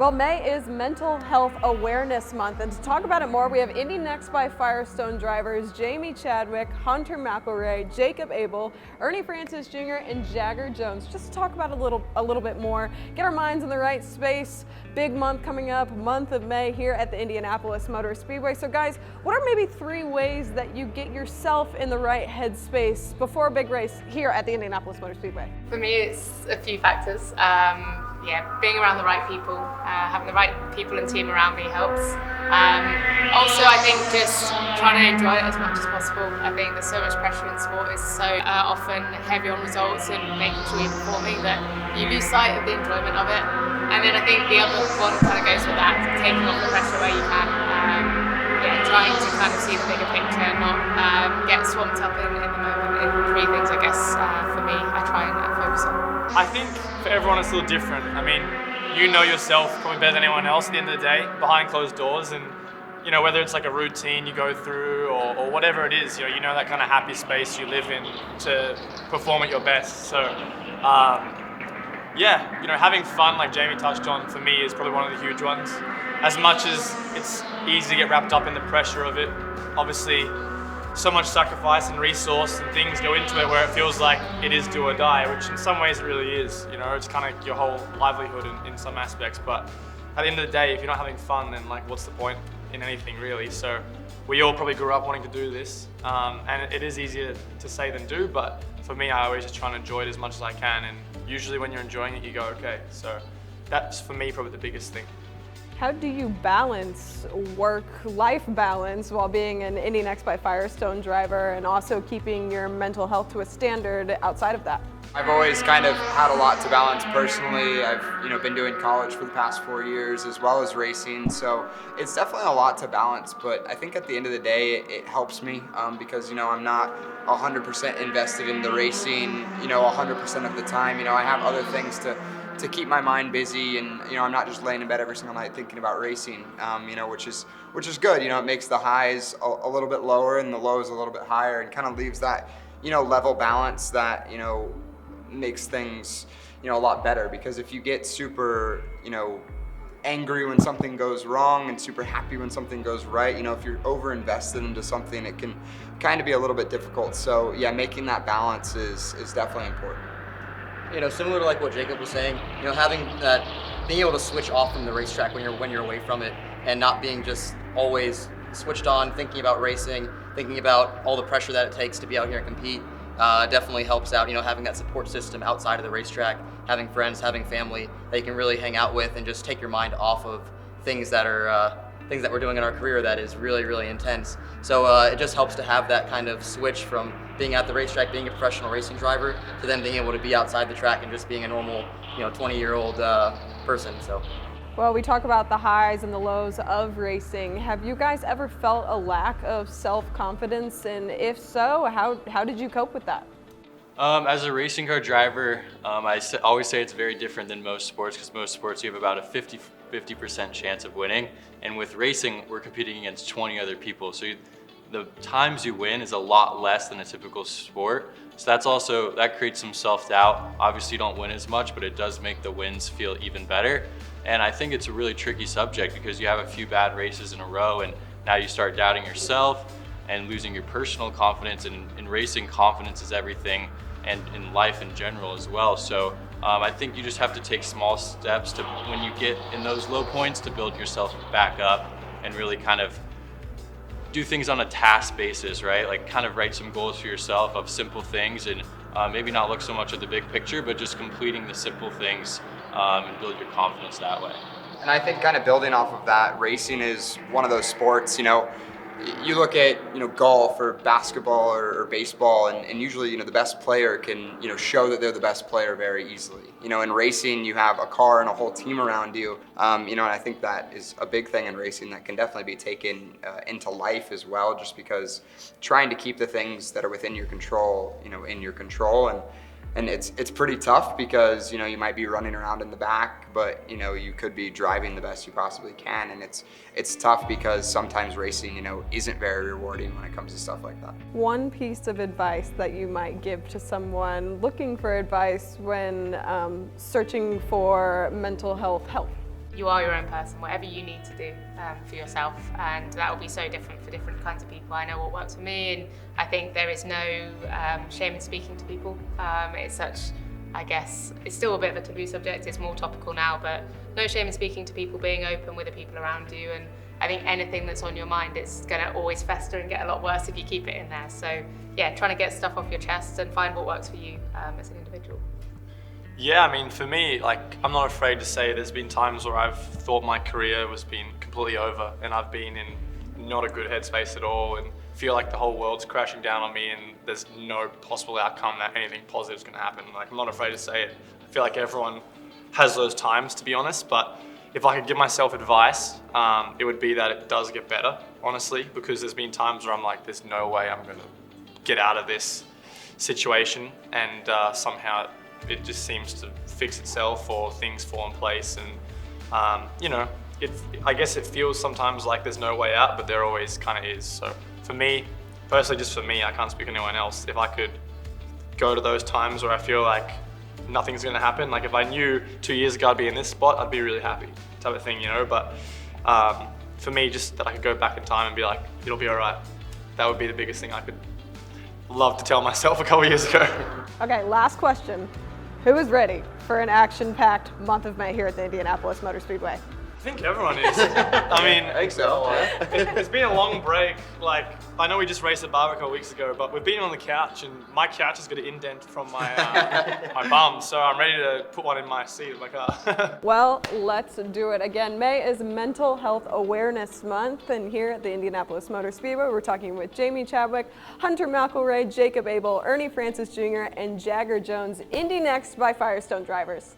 Well, May is Mental Health Awareness Month, and to talk about it more, we have Indy NXT by Firestone drivers Jamie Chadwick, Hunter McElroy, Jacob Abel, Ernie Francis Jr., and Jagger Jones. Just to talk about a little bit more, get our minds in the right space. Big month coming up, month of May here at the Indianapolis Motor Speedway. So guys, what are maybe 3 ways that you get yourself in the right headspace before a big race here at the Indianapolis Motor Speedway? For me, it's a few factors. Being around the right people, having the right people and team around me helps. Also, I think just trying to enjoy it as much as possible. I think there's so much pressure in sport. It's so often heavy on results and making sure you're performing that you lose sight of the enjoyment of it. And then I think the other one kind of goes with that, taking off the pressure where you can. Trying to kind of see the bigger picture and not get swamped up in the moment in 3 things, I guess, for me, I try and focus on. I think for everyone it's a little different. I mean, you know yourself probably better than anyone else at the end of the day, behind closed doors, and you know, whether it's like a routine you go through or whatever it is, you know that kind of happy space you live in to perform at your best. So, having fun, like Jamie touched on, for me is probably one of the huge ones. As much as it's easy to get wrapped up in the pressure of it, obviously so much sacrifice and resource and things go into it where it feels like it is do or die, which in some ways it really is. It's kind of your whole livelihood in some aspects. But at the end of the day, if you're not having fun, then like what's the point in anything really? So we all probably grew up wanting to do this, and it is easier to say than do, but for me, I always just try and enjoy it as much as I can, and usually when you're enjoying it, you go, okay. So that's for me probably the biggest thing. How do you balance work-life balance while being an Indy NXT by Firestone driver and also keeping your mental health to a standard outside of that? I've always kind of had a lot to balance personally. I've been doing college for the past 4 years as well as racing, so it's definitely a lot to balance, but I think at the end of the day it helps me because I'm not 100% invested in the racing 100% of the time. I have other things to keep my mind busy, and I'm not just laying in bed every single night thinking about racing, which is good. It makes the highs a little bit lower and the lows a little bit higher, and kind of leaves that level balance that makes things a lot better. Because if you get super angry when something goes wrong and super happy when something goes right, if you're over invested into something, it can kind of be a little bit difficult. So yeah, making that balance is definitely important. Similar to like what Jacob was saying, having that, being able to switch off from the racetrack when you're away from it, and not being just always switched on, thinking about racing, thinking about all the pressure that it takes to be out here and compete, definitely helps out. Having that support system outside of the racetrack, having friends, having family that you can really hang out with and just take your mind off of things that are things that we're doing in our career that is really, really intense. So it just helps to have that kind of switch from being at the racetrack, being a professional racing driver, to then being able to be outside the track and just being a normal, 20-year-old person. So. Well, we talk about the highs and the lows of racing. Have you guys ever felt a lack of self-confidence? And if so, how did you cope with that? As a racing car driver, I always say it's very different than most sports, because most sports you have about a 50% chance of winning, and with racing we're competing against 20 other people, so the times you win is a lot less than a typical sport. So that creates some self-doubt. Obviously you don't win as much, but it does make the wins feel even better. And I think it's a really tricky subject because you have a few bad races in a row, and now you start doubting yourself and losing your personal confidence. And in racing, confidence is everything, and in life in general as well. So I think you just have to take small steps to, when you get in those low points, to build yourself back up and really kind of do things on a task basis, right? Like kind of write some goals for yourself of simple things, and maybe not look so much at the big picture, but just completing the simple things and build your confidence that way. And I think kind of building off of that, racing is one of those sports, you look at golf or basketball or baseball, and usually the best player can show that they're the best player very easily. In racing you have a car and a whole team around you, and I think that is a big thing in racing that can definitely be taken into life as well, just because trying to keep the things that are within your control in your control, and it's pretty tough because you might be running around in the back, but you could be driving the best you possibly can, and it's tough because sometimes racing isn't very rewarding when it comes to stuff like that. One piece of advice that you might give to someone looking for advice when searching for mental health help? you are your own person, whatever you need to do for yourself, and that will be so different for different kinds of people. I know what works for me, and I think there is no shame in speaking to people. It's such, I guess, it's still a bit of a taboo subject, it's more topical now, but no shame in speaking to people, being open with the people around you, and I think anything that's on your mind, it's gonna always fester and get a lot worse if you keep it in there. So yeah, trying to get stuff off your chest and find what works for you as an individual. Yeah, I mean, for me, like, I'm not afraid to say there's been times where I've thought my career was being completely over and I've been in not a good headspace at all and feel like the whole world's crashing down on me and there's no possible outcome that anything positive is going to happen. Like, I'm not afraid to say it. I feel like everyone has those times, to be honest, but if I could give myself advice, it would be that it does get better, honestly, because there's been times where I'm like, there's no way I'm going to get out of this situation, and somehow it just seems to fix itself or things fall in place, and you know, I guess it feels sometimes like there's no way out, but there always kind of is. So for me, personally, just for me, I can't speak to anyone else, if I could go to those times where I feel like nothing's going to happen, like if I knew 2 years ago I'd be in this spot, I'd be really happy, type of thing, you know. But for me, just that I could go back in time and be like, it'll be all right. That would be the biggest thing I could love to tell myself a couple years ago. Okay, last question. Who is ready for an action-packed month of May here at the Indianapolis Motor Speedway? I think everyone is. I mean, I think so. It's been a long break. Like, I know we just raced at Barber a couple weeks ago, but we've been on the couch, and my couch has got an indent from my my bum, so I'm ready to put one in my seat of my car. Well, let's do it again. May is Mental Health Awareness Month, and here at the Indianapolis Motor Speedway, we're talking with Jamie Chadwick, Hunter McElroy, Jacob Abel, Ernie Francis Jr., and Jagger Jones. Indy Next by Firestone drivers.